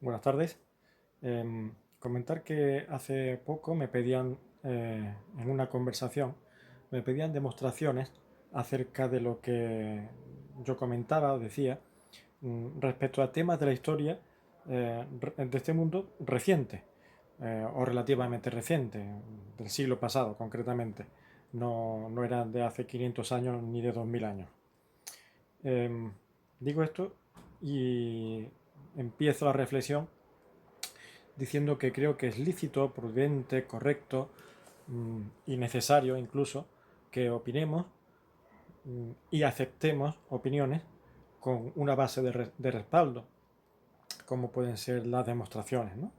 Buenas tardes. Comentar que hace poco me pedían, en una conversación, me pedían demostraciones acerca de lo que yo comentaba o decía respecto a temas de la historia de este mundo reciente, o relativamente reciente, del siglo pasado concretamente. No eran de hace 500 años ni de 2000 años. Em, Digo esto y empiezo la reflexión diciendo que creo que es lícito, prudente, correcto y necesario incluso que opinemos y aceptemos opiniones con una base de respaldo, como pueden ser las demostraciones, ¿no?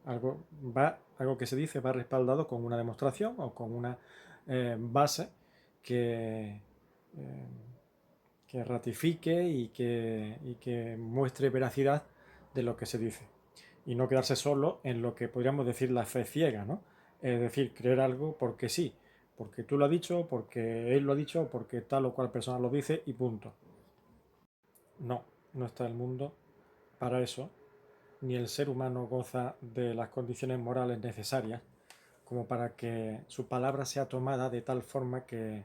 Algo que se dice va respaldado con una demostración o con una base que, eh, que ratifique y que muestre veracidad de lo que se dice. Y no quedarse solo en lo que podríamos decir la fe ciega, ¿no? Es decir, creer algo porque sí, porque tú lo has dicho, porque él lo ha dicho, porque tal o cual persona lo dice y punto. No, no está el mundo para eso, ni el ser humano goza de las condiciones morales necesarias como para que su palabra sea tomada de tal forma que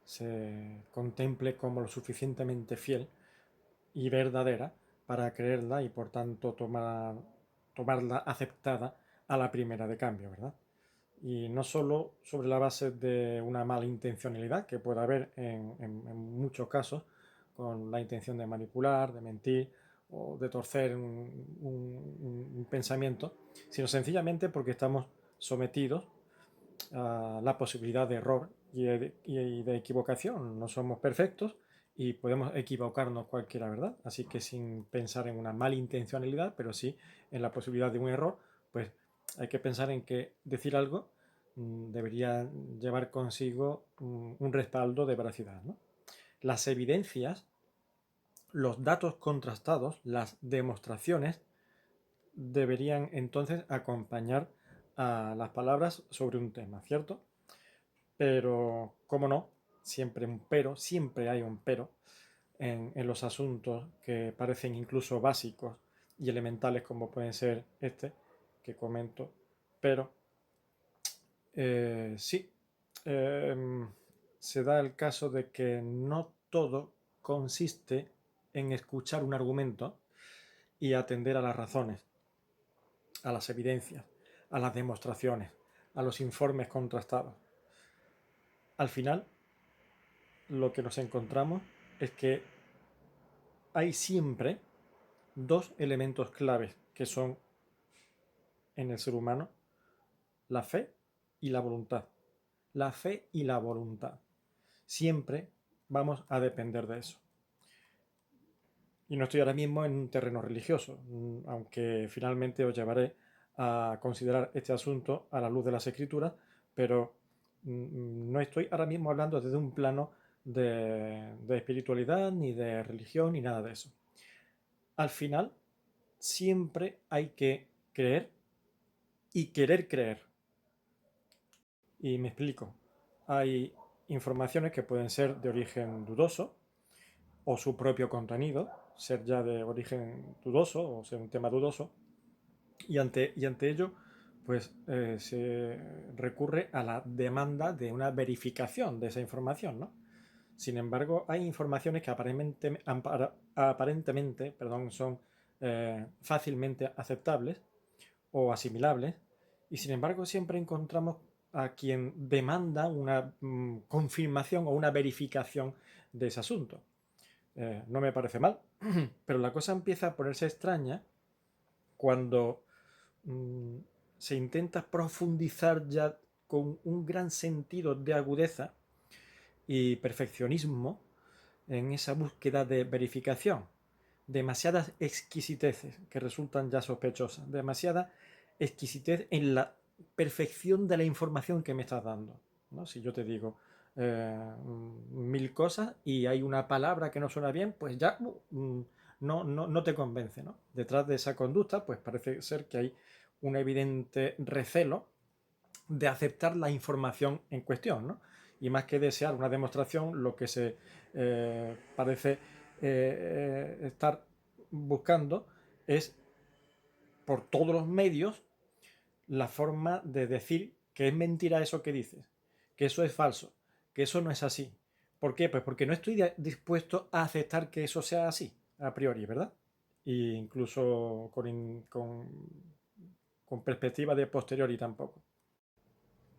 se contemple como lo suficientemente fiel y verdadera para creerla y por tanto tomarla aceptada a la primera de cambio, ¿verdad? Y no solo sobre la base de una mala intencionalidad que puede haber en muchos casos, con la intención de manipular, de mentir o de torcer un pensamiento, sino sencillamente porque estamos sometidos a la posibilidad de error y de equivocación. No somos perfectos y podemos equivocarnos cualquiera, ¿verdad? Así que sin pensar en una mala intencionalidad, pero sí en la posibilidad de un error, pues hay que pensar en que decir algo debería llevar consigo un respaldo de veracidad, ¿no? Las evidencias, los datos contrastados, las demostraciones deberían entonces acompañar a las palabras sobre un tema, ¿cierto? Pero, ¿cómo no? Siempre hay un pero en los asuntos que parecen incluso básicos y elementales como pueden ser este que comento. Pero, sí, eh, se da el caso de que no todo consiste en escuchar un argumento y atender a las razones, a las evidencias, a las demostraciones, a los informes contrastados. Al final, lo que nos encontramos es que hay siempre dos elementos claves que son en el ser humano la fe y la voluntad. La fe y la voluntad. Siempre vamos a depender de eso. Y no estoy ahora mismo en un terreno religioso, aunque finalmente os llevaré a considerar este asunto a la luz de las escrituras, pero no estoy ahora mismo hablando desde un plano de espiritualidad, ni de religión, ni nada de eso. Al final, siempre hay que creer y querer creer. Y me explico. Hay informaciones que pueden ser de origen dudoso o su propio contenido, ser ya de origen dudoso o ser un tema dudoso. Y ante ello, pues se recurre a la demanda de una verificación de esa información, ¿no? Sin embargo, hay informaciones que aparentemente son fácilmente aceptables o asimilables, y sin embargo siempre encontramos a quien demanda una confirmación o una verificación de ese asunto. No me parece mal, pero la cosa empieza a ponerse extraña cuando mmm, se intenta profundizar ya con un gran sentido de agudeza y perfeccionismo en esa búsqueda de verificación. Demasiadas exquisiteces que resultan ya sospechosas, demasiada exquisitez en la perfección de la información que me estás dando, ¿no? Si yo te digo mil cosas y hay una palabra que no suena bien, pues ya no te convence, ¿no? Detrás de esa conducta, pues parece ser que hay un evidente recelo de aceptar la información en cuestión, ¿no? Y más que desear una demostración, lo que se parece estar buscando es por todos los medios la forma de decir que es mentira eso que dices, que eso es falso, que eso no es así. ¿Por qué? Pues porque no estoy dispuesto a aceptar que eso sea así, a priori, ¿verdad? E incluso con perspectiva de posteriori tampoco.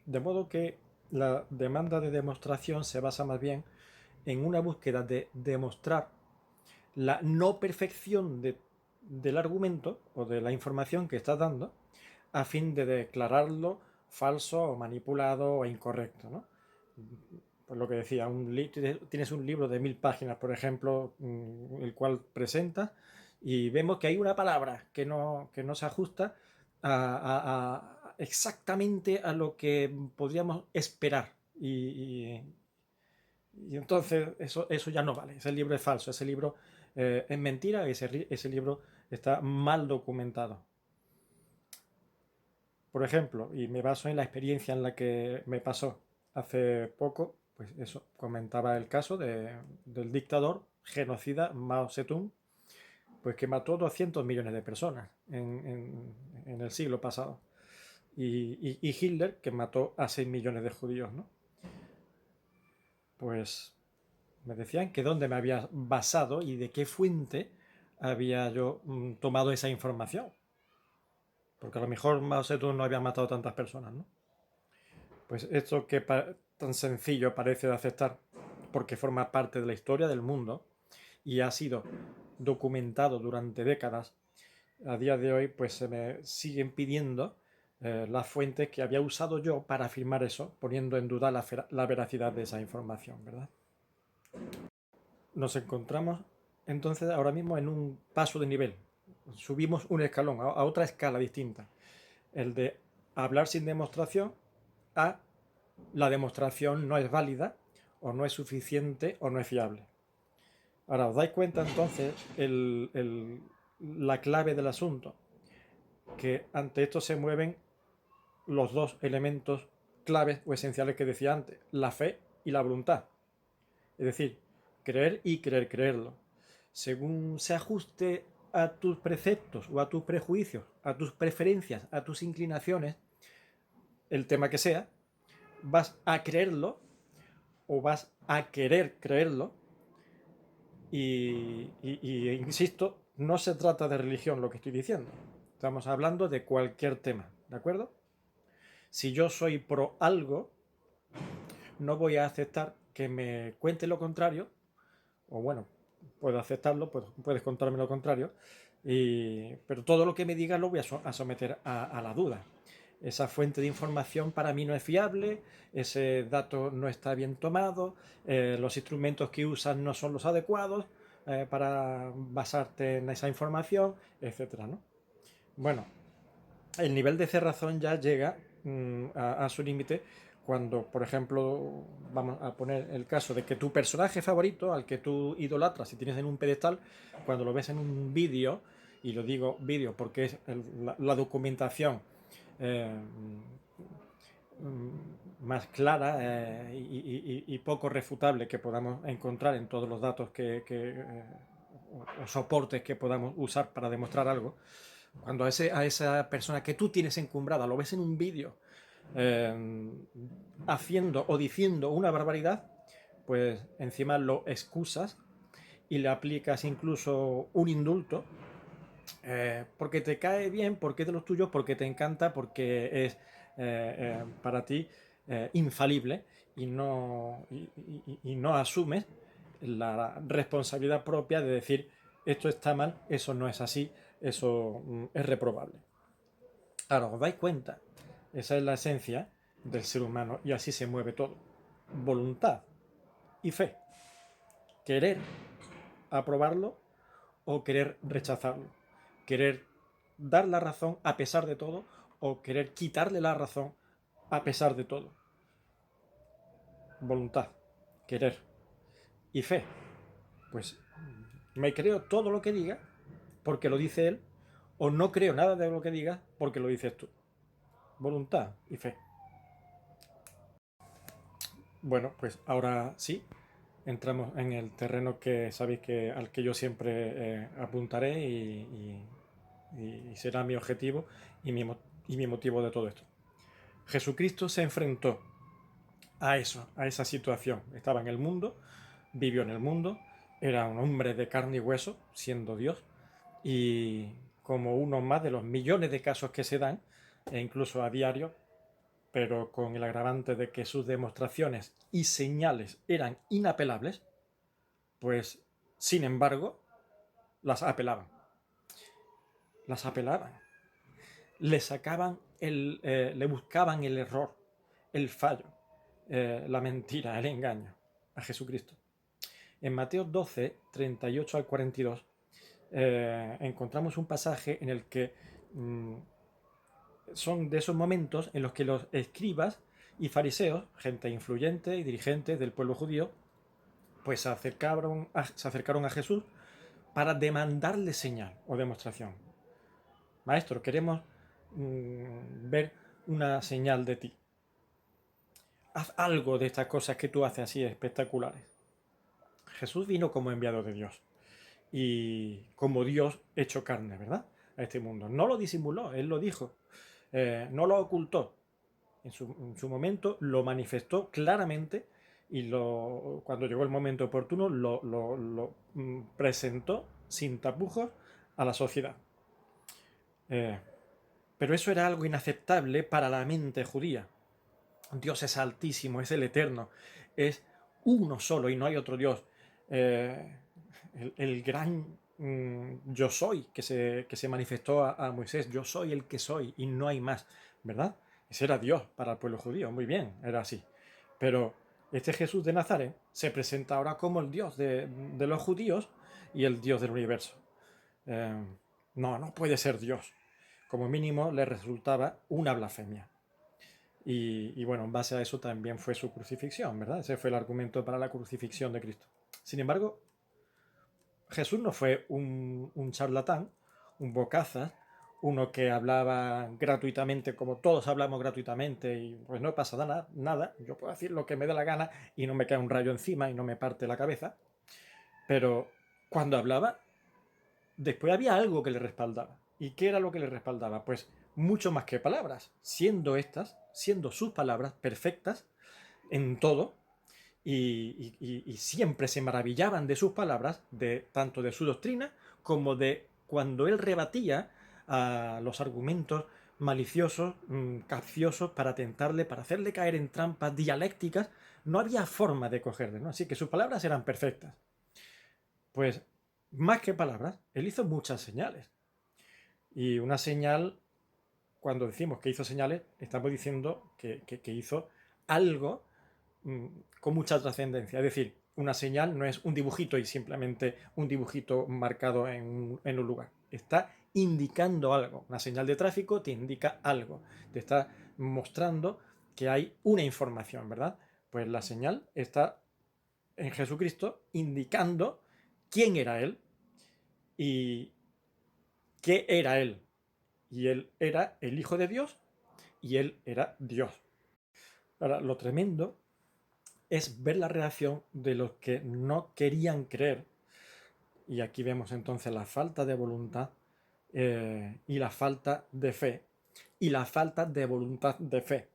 De modo que la demanda de demostración se basa más bien en una búsqueda de demostrar la no perfección del argumento o de la información que estás dando a fin de declararlo falso o manipulado o incorrecto, ¿no? Pues lo que decía, tienes un libro de 1000 páginas, por ejemplo, el cual presentas y vemos que hay una palabra que no se ajusta exactamente a lo que podríamos esperar. Y entonces eso ya no vale, ese libro es falso, ese libro es mentira, ese libro está mal documentado. Por ejemplo, y me baso en la experiencia en la que me pasó hace poco, pues eso, comentaba el caso del dictador genocida Mao Zedong, pues que mató 200 millones de personas en el siglo pasado. Y Hitler, que mató a 6 millones de judíos, ¿no? Pues me decían que dónde me había basado y de qué fuente había yo tomado esa información. Porque a lo mejor Mao Zedong no había matado tantas personas, ¿no? Pues esto que tan sencillo parece de aceptar, porque forma parte de la historia del mundo y ha sido documentado durante décadas, a día de hoy pues se me siguen pidiendo las fuentes que había usado yo para afirmar eso, poniendo en duda la veracidad de esa información, ¿verdad? Nos encontramos entonces ahora mismo en un paso de nivel. Subimos un escalón a otra escala distinta. El de hablar sin demostración a la demostración no es válida o no es suficiente o no es fiable. Ahora, ¿os dais cuenta entonces la clave del asunto? Que ante esto se mueven los dos elementos claves o esenciales que decía antes, la fe y la voluntad. Es decir, creer y creerlo. Según se ajuste a tus preceptos o a tus prejuicios, a tus preferencias, a tus inclinaciones, el tema que sea, vas a creerlo o vas a querer creerlo. Y insisto, no se trata de religión lo que estoy diciendo. Estamos hablando de cualquier tema, ¿de acuerdo? Si yo soy pro algo, no voy a aceptar que me cuente lo contrario, o bueno, puedo aceptarlo, puedes contarme lo contrario, pero todo lo que me digas lo voy a someter a la duda. Esa fuente de información para mí no es fiable, ese dato no está bien tomado, los instrumentos que usas no son los adecuados para basarte en esa información, etcétera, ¿no? Bueno, el nivel de cerrazón ya llega a su límite cuando, por ejemplo, vamos a poner el caso de que tu personaje favorito, al que tú idolatras y tienes en un pedestal, cuando lo ves en un vídeo, y lo digo vídeo porque es la documentación eh, más clara y poco refutable que podamos encontrar en todos los datos o soportes que podamos usar para demostrar algo, cuando a esa persona que tú tienes encumbrada lo ves en un vídeo haciendo o diciendo una barbaridad, pues encima lo excusas y le aplicas incluso un indulto porque te cae bien, porque es de los tuyos, porque te encanta, porque es para ti infalible y no asumes la responsabilidad propia de decir esto está mal, eso no es así, eso es reprobable. Ahora, ¿os dais cuenta? Esa es la esencia del ser humano y así se mueve todo. Voluntad y fe. Querer aprobarlo o querer rechazarlo. Querer dar la razón a pesar de todo o querer quitarle la razón a pesar de todo. Voluntad, querer y fe. Pues me creo todo lo que diga porque lo dice él o no creo nada de lo que diga porque lo dices tú. Voluntad y fe. Bueno, pues ahora sí, entramos en el terreno que sabéis al que yo siempre apuntaré y será mi objetivo y mi motivo de todo esto. Jesucristo se enfrentó a eso, a esa situación. Estaba en el mundo, vivió en el mundo, era un hombre de carne y hueso, siendo Dios, y como uno más de los millones de casos que se dan, e incluso a diario, pero con el agravante de que sus demostraciones y señales eran inapelables, pues, sin embargo, las apelaban. Las apelaban. Le sacaban le buscaban el error, el fallo, la mentira, el engaño a Jesucristo. En Mateo 12, 38 al 42, encontramos un pasaje en el que son de esos momentos en los que los escribas y fariseos, gente influyente y dirigentes del pueblo judío, pues se acercaron a Jesús para demandarle señal o demostración. Maestro, queremos ver una señal de ti. Haz algo de estas cosas que tú haces así espectaculares. Jesús vino como enviado de Dios y como Dios hecho carne, ¿verdad? A este mundo. No lo disimuló, Él lo dijo. No lo ocultó. En su momento lo manifestó claramente y cuando llegó el momento oportuno lo presentó sin tapujos a la sociedad. Pero eso era algo inaceptable para la mente judía. Dios es altísimo, es el eterno, es uno solo y no hay otro Dios. El gran yo soy que se manifestó a Moisés, yo soy el que soy y no hay más, ¿verdad? Ese era Dios para el pueblo judío, muy bien, era así. Pero este Jesús de Nazaret se presenta ahora como el Dios de los judíos y el Dios del universo. No puede ser Dios. Como mínimo le resultaba una blasfemia. Y bueno, en base a eso también fue su crucifixión, ¿verdad? Ese fue el argumento para la crucifixión de Cristo. Sin embargo, Jesús no fue un charlatán, un bocazas, uno que hablaba gratuitamente como todos hablamos gratuitamente y pues no pasa nada, yo puedo decir lo que me dé la gana y no me cae un rayo encima y no me parte la cabeza, pero cuando hablaba, después había algo que le respaldaba. ¿Y qué era lo que le respaldaba? Pues mucho más que palabras, siendo sus palabras perfectas en todo, y siempre se maravillaban de sus palabras, tanto de su doctrina como de cuando él rebatía a los argumentos maliciosos, capciosos, para tentarle, para hacerle caer en trampas dialécticas. No había forma de cogerle, ¿no? Así que sus palabras eran perfectas. Pues más que palabras, él hizo muchas señales. Y una señal, cuando decimos que hizo señales, estamos diciendo que hizo algo con mucha trascendencia. Es decir, una señal no es un dibujito y simplemente un dibujito marcado en un lugar. Está indicando algo. Una señal de tráfico te indica algo. Te está mostrando que hay una información, ¿verdad? Pues la señal está en Jesucristo indicando quién era Él y qué era Él. Y Él era el Hijo de Dios y Él era Dios. Ahora, lo tremendo es ver la reacción de los que no querían creer. Y aquí vemos entonces la falta de voluntad y la falta de fe. Y la falta de voluntad de fe.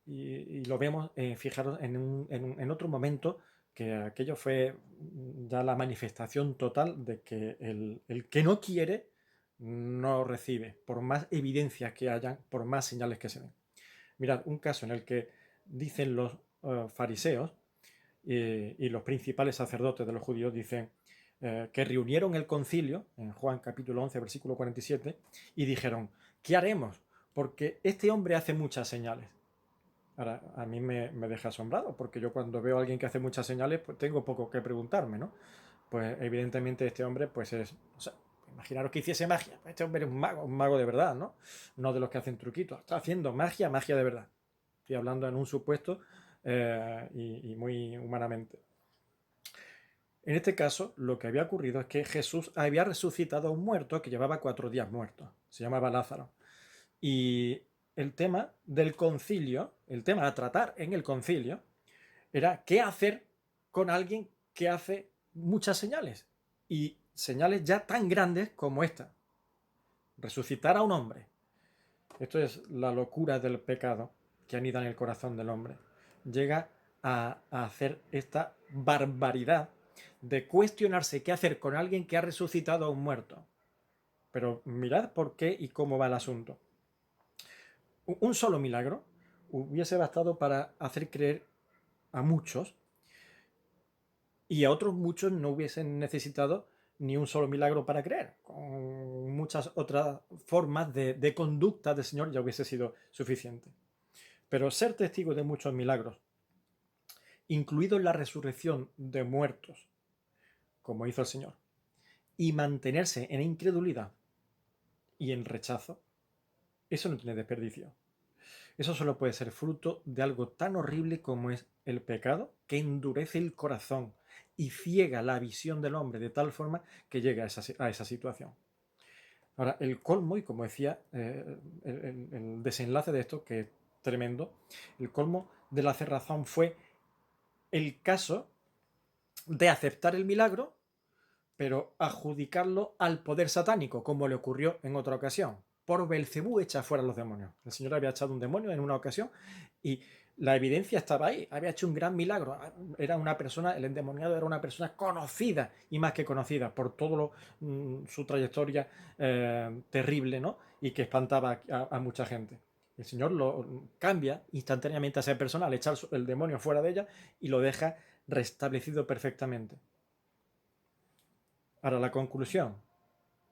Y lo vemos, fijaros, en otro momento, que aquello fue ya la manifestación total de que el que no quiere no recibe, por más evidencias que hayan, por más señales que se den. Mirad, un caso en el que dicen los fariseos y los principales sacerdotes de los judíos dicen que reunieron el concilio, en Juan capítulo 11, versículo 47, y dijeron, ¿qué haremos? Porque este hombre hace muchas señales. Ahora, a mí me deja asombrado, porque yo cuando veo a alguien que hace muchas señales, pues tengo poco que preguntarme, ¿no? Pues evidentemente este hombre, pues es, o sea, imaginaros que hiciese magia. Este hombre es un mago de verdad, ¿no? No de los que hacen truquitos. Está haciendo magia de verdad. Estoy hablando en un supuesto y muy humanamente. En este caso, lo que había ocurrido es que Jesús había resucitado a un muerto que llevaba 4 días muerto. Se llamaba Lázaro. Y el tema del concilio, el tema a tratar en el concilio, era qué hacer con alguien que hace muchas señales. Y señales ya tan grandes como esta. resucitar a un hombre. Esto es la locura del pecado que anida en el corazón del hombre. Llega a hacer esta barbaridad de cuestionarse qué hacer con alguien que ha resucitado a un muerto. Pero mirad por qué y cómo va el asunto. Un solo milagro hubiese bastado para hacer creer a muchos, y a otros muchos no hubiesen necesitado ni un solo milagro para creer. Con muchas otras formas de conducta del Señor ya hubiese sido suficiente. Pero ser testigo de muchos milagros, incluido la resurrección de muertos, como hizo el Señor, y mantenerse en incredulidad y en rechazo, eso no tiene desperdicio. Eso solo puede ser fruto de algo tan horrible como es el pecado, que endurece el corazón y ciega la visión del hombre de tal forma que llega a esa situación. Ahora, el colmo, y como decía, el desenlace de esto, que es tremendo, el colmo de la cerrazón fue el caso de aceptar el milagro, pero adjudicarlo al poder satánico, como le ocurrió en otra ocasión. Por Belcebú echa fuera los demonios. El Señor había echado un demonio en una ocasión y la evidencia estaba ahí. Había hecho un gran milagro. Era una persona, el endemoniado era una persona conocida y más que conocida por todo su trayectoria terrible, ¿no? Y que espantaba a mucha gente. El Señor lo cambia instantáneamente a esa persona al echar el demonio fuera de ella y lo deja restablecido perfectamente. Ahora, la conclusión: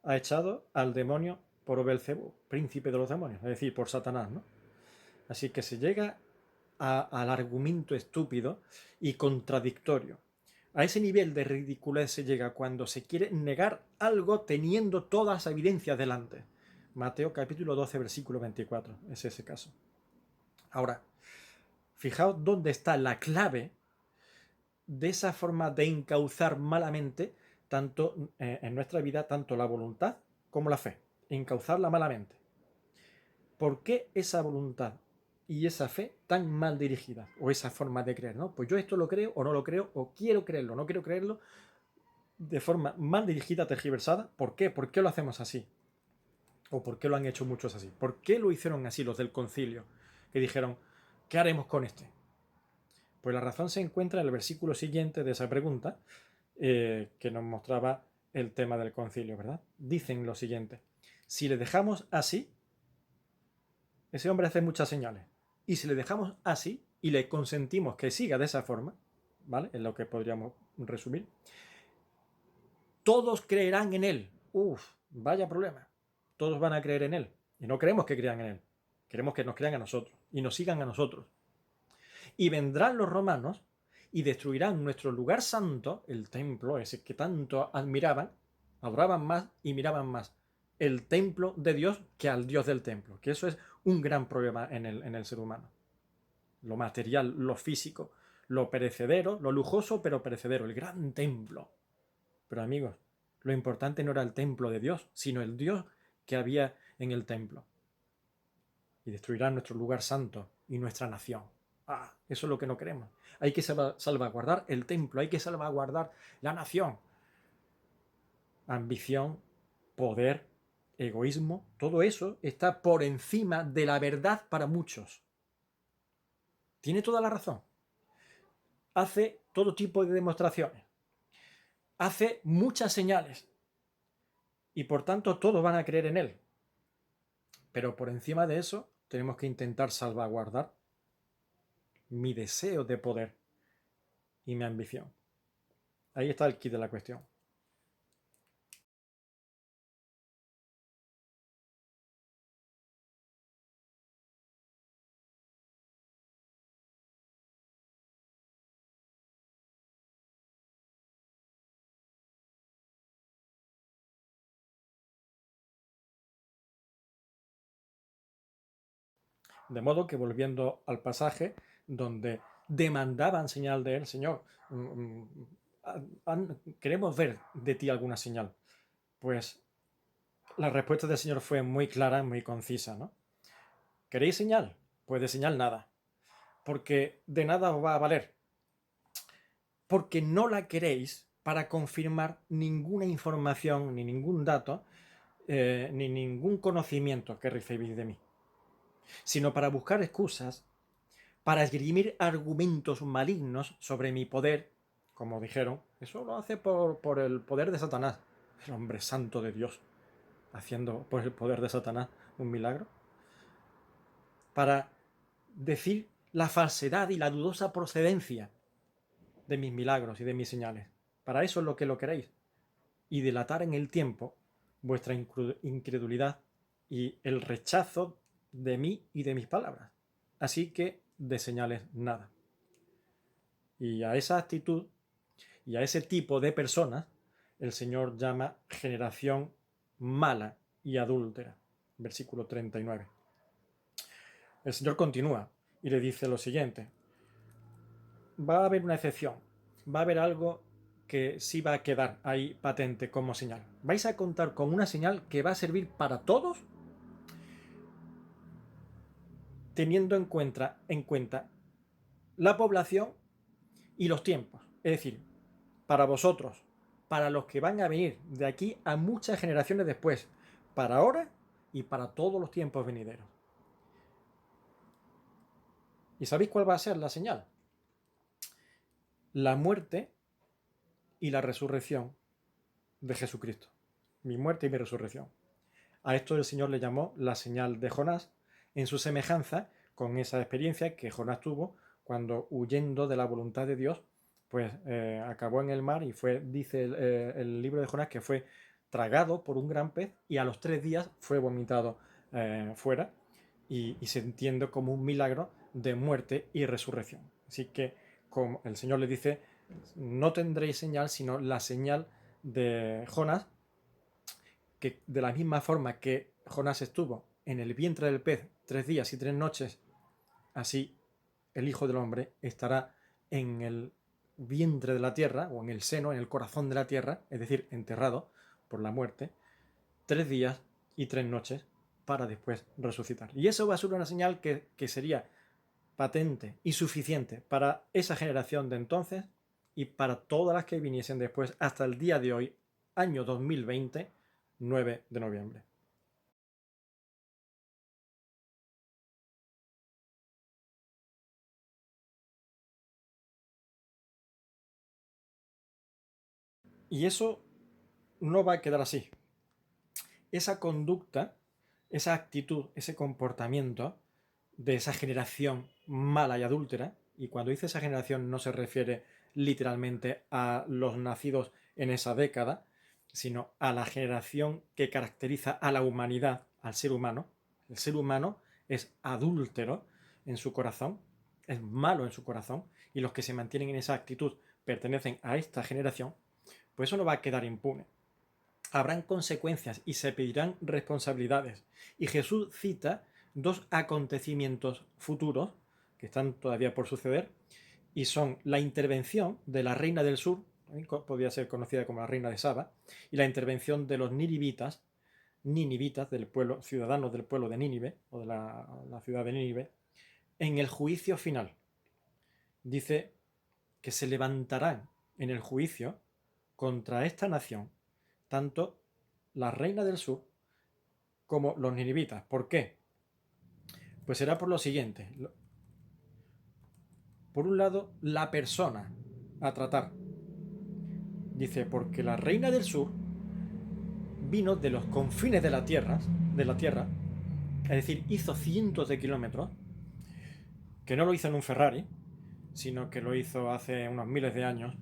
ha echado al demonio por Belcebú, príncipe de los demonios, es decir, por Satanás, ¿no? Así que se llega al argumento estúpido y contradictorio. A ese nivel de ridiculez se llega cuando se quiere negar algo teniendo todas las evidencias delante. Mateo capítulo 12, versículo 24, es ese caso. Ahora, fijaos dónde está la clave de esa forma de encauzar malamente tanto en nuestra vida, tanto la voluntad como la fe. Encauzarla malamente. ¿Por qué esa voluntad y esa fe tan mal dirigida? O esa forma de creer, ¿no? Pues yo esto lo creo o no lo creo, o quiero creerlo, no quiero creerlo, de forma mal dirigida, tergiversada. ¿Por qué? ¿Por qué lo hacemos así? ¿O por qué lo han hecho muchos así? ¿Por qué lo hicieron así los del concilio? Que dijeron, ¿qué haremos con este? Pues la razón se encuentra en el versículo siguiente de esa pregunta, que nos mostraba el tema del concilio, ¿verdad? Dicen lo siguiente: si le dejamos así, ese hombre hace muchas señales, y si le dejamos así y le consentimos que siga de esa forma, ¿vale? Es lo que podríamos resumir. Todos creerán en él. Uf, vaya problema. Todos van a creer en él. Y no queremos que crean en él. Queremos que nos crean a nosotros y nos sigan a nosotros. Y vendrán los romanos y destruirán nuestro lugar santo, el templo ese que tanto admiraban, adoraban más y miraban más el templo de Dios que al Dios del templo, que eso es un gran problema en el ser humano. Lo material, lo físico, lo perecedero, lo lujoso pero perecedero, el gran templo. Pero amigos, lo importante no era el templo de Dios, sino el Dios que había en el templo. Y destruirán nuestro lugar santo y nuestra nación. Eso es lo que no queremos. Hay que salvaguardar el templo, hay que salvaguardar la nación. Ambición, poder, egoísmo, todo eso está por encima de la verdad para muchos. Tiene toda la razón. Hace todo tipo de demostraciones. Hace muchas señales. Y por tanto todos van a creer en él. Pero por encima de eso tenemos que intentar salvaguardar mi deseo de poder y mi ambición. Ahí está el quid de la cuestión. De modo que, volviendo al pasaje donde demandaban señal de él: Señor, queremos ver de ti alguna señal. Pues la respuesta del Señor fue muy clara, muy concisa, ¿no? ¿Queréis señal? Pues de señal nada, porque de nada os va a valer, porque no la queréis para confirmar ninguna información ni ningún dato ni ningún conocimiento que recibís de mí, sino para buscar excusas, para esgrimir argumentos malignos sobre mi poder, como dijeron. Eso lo hace por el poder de Satanás, el hombre santo de Dios, haciendo por el poder de Satanás un milagro, para decir la falsedad y la dudosa procedencia de mis milagros y de mis señales. Para eso es lo que lo queréis. Y delatar en el tiempo vuestra incredulidad y el rechazo de mí y de mis palabras. Así que de señales nada. Y a esa actitud y a ese tipo de personas el Señor llama generación mala y adúltera. Versículo 39. El Señor continúa y le dice lo siguiente: va a haber una excepción, va a haber algo que sí va a quedar ahí patente como señal. Vais a contar con una señal que va a servir para todos, teniendo en cuenta la población y los tiempos. Es decir, para vosotros, para los que van a venir de aquí a muchas generaciones después, para ahora y para todos los tiempos venideros. ¿Y sabéis cuál va a ser la señal? La muerte y la resurrección de Jesucristo. Mi muerte y mi resurrección. A esto el Señor le llamó la señal de Jonás, en su semejanza con esa experiencia que Jonás tuvo cuando, huyendo de la voluntad de Dios, pues acabó en el mar y fue, dice el libro de Jonás, que fue tragado por un gran pez y a los 3 días fue vomitado fuera, y se entiende como un milagro de muerte y resurrección. Así que, como el Señor le dice, no tendréis señal sino la señal de Jonás, que de la misma forma que Jonás estuvo en el vientre del pez 3 días y 3 noches, así el Hijo del Hombre estará en el vientre de la tierra, o en el seno, en el corazón de la tierra, es decir, enterrado por la muerte, 3 días y 3 noches, para después resucitar. Y eso va a ser una señal que sería patente y suficiente para esa generación de entonces y para todas las que viniesen después hasta el día de hoy, año 2020, 9 de noviembre. Y eso no va a quedar así. Esa conducta, esa actitud, ese comportamiento de esa generación mala y adúltera, y cuando dice esa generación no se refiere literalmente a los nacidos en esa década, sino a la generación que caracteriza a la humanidad, al ser humano. El ser humano es adúltero en su corazón, es malo en su corazón, y los que se mantienen en esa actitud pertenecen a esta generación. Pues eso no va a quedar impune. Habrán consecuencias y se pedirán responsabilidades. Y Jesús cita 2 acontecimientos futuros que están todavía por suceder, y son la intervención de la reina del sur, podría ser conocida como la reina de Saba, y la intervención de los ninivitas del pueblo, ciudadanos del pueblo de Nínive, o de la ciudad de Nínive, en el juicio final. Dice que se levantarán en el juicio contra esta nación tanto la reina del sur como los ninivitas. ¿Por qué? Pues será por lo siguiente. Por un lado, la persona a tratar. Dice, porque la reina del sur vino de los confines de la tierra, es decir, hizo cientos de kilómetros, que no lo hizo en un Ferrari, sino que lo hizo hace unos miles de años,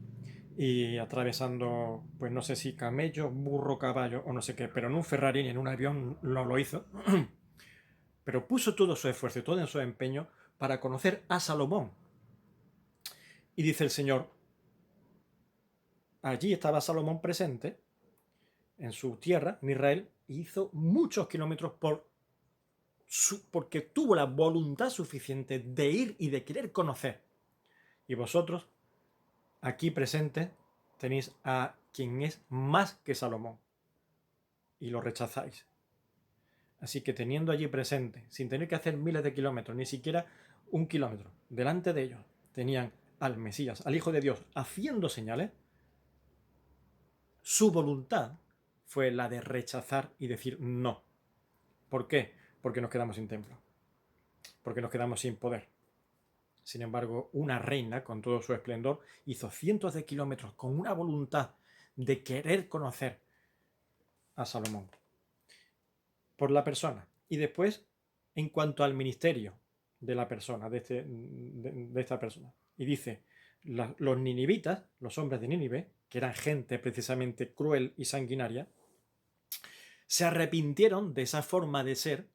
y atravesando, pues no sé si camello, burro, caballo o no sé qué, pero en un Ferrari ni en un avión no lo hizo, pero puso todo su esfuerzo y todo su empeño para conocer a Salomón. Y dice el Señor, allí estaba Salomón presente, en su tierra, en Israel, y hizo muchos kilómetros porque tuvo la voluntad suficiente de ir y de querer conocer. Y vosotros, aquí presentes, tenéis a quien es más que Salomón, y lo rechazáis. Así que teniendo allí presente, sin tener que hacer miles de kilómetros, ni siquiera 1 kilómetro, delante de ellos tenían al Mesías, al Hijo de Dios, haciendo señales, su voluntad fue la de rechazar y decir no. ¿Por qué? Porque nos quedamos sin templo, porque nos quedamos sin poder. Sin embargo, una reina, con todo su esplendor, hizo cientos de kilómetros con una voluntad de querer conocer a Salomón por la persona. Y después, en cuanto al ministerio de la persona, de esta persona. Y dice, los ninivitas, los hombres de Nínive, que eran gente precisamente cruel y sanguinaria, se arrepintieron de esa forma de ser,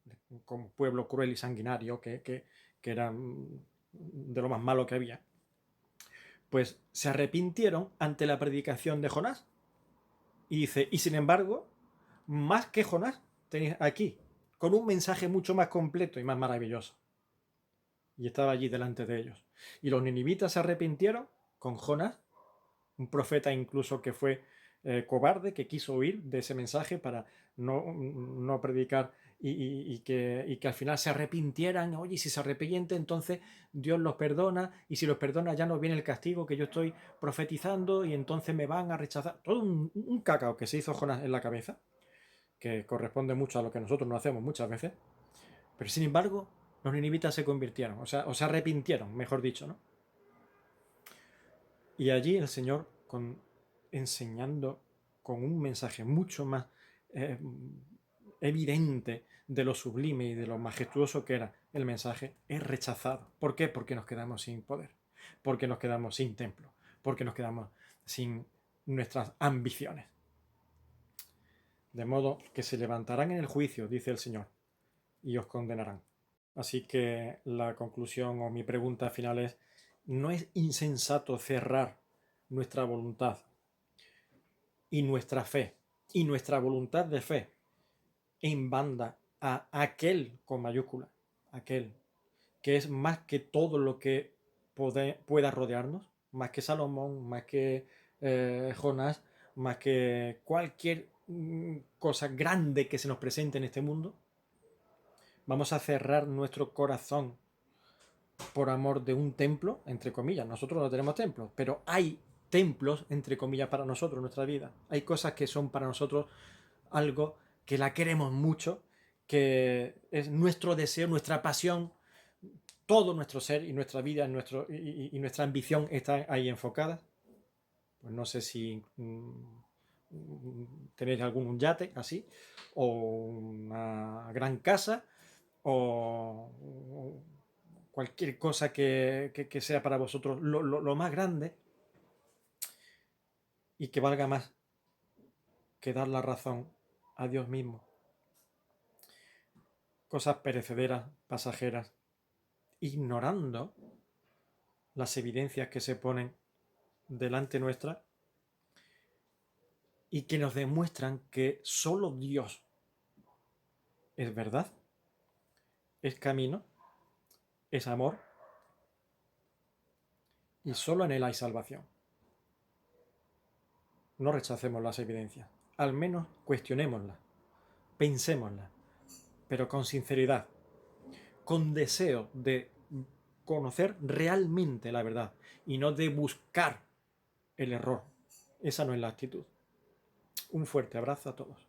como pueblo cruel y sanguinario, que era de lo más malo que había. Pues se arrepintieron ante la predicación de Jonás. Y dice, y sin embargo, más que Jonás, tenéis aquí, con un mensaje mucho más completo y más maravilloso. Y estaba allí delante de ellos. Y los ninivitas se arrepintieron con Jonás, un profeta incluso que fue cobarde, que quiso huir de ese mensaje para no predicar y que al final se arrepintieran. Oye, si se arrepiente, entonces Dios los perdona, y si los perdona ya no viene el castigo que yo estoy profetizando y entonces me van a rechazar. Todo un cacao que se hizo Jonás en la cabeza, que corresponde mucho a lo que nosotros no hacemos muchas veces. Pero sin embargo, los ninivitas se convirtieron, o se arrepintieron, mejor dicho, ¿no? Y allí el Señor, enseñando con un mensaje mucho más eh, evidente de lo sublime y de lo majestuoso que era el mensaje, es rechazado. ¿Por qué? Porque nos quedamos sin poder, porque nos quedamos sin templo, porque nos quedamos sin nuestras ambiciones. De modo que se levantarán en el juicio, dice el Señor, y os condenarán. Así que la conclusión o mi pregunta final es, ¿no es insensato cerrar nuestra voluntad y nuestra fe y nuestra voluntad de fe en banda a aquel con mayúscula, aquel que es más que todo lo que pueda rodearnos, más que Salomón, más que Jonás, más que cualquier cosa grande que se nos presente en este mundo? Vamos a cerrar nuestro corazón por amor de un templo, entre comillas. Nosotros no tenemos templos, pero hay templos, entre comillas, para nosotros en nuestra vida. Hay cosas que son para nosotros algo que la queremos mucho, que es nuestro deseo, nuestra pasión, todo nuestro ser y nuestra vida y nuestra ambición están ahí enfocadas. Pues no sé si tenéis algún yate así, o una gran casa, o cualquier cosa que sea para vosotros lo más grande y que valga más que dar la razón a Dios mismo. Cosas perecederas, pasajeras, ignorando las evidencias que se ponen delante nuestra y que nos demuestran que solo Dios es verdad, es camino, es amor, y solo en Él hay salvación. No rechacemos las evidencias, al menos cuestionémoslas, pensémoslas, pero con sinceridad, con deseo de conocer realmente la verdad y no de buscar el error. Esa no es la actitud. Un fuerte abrazo a todos.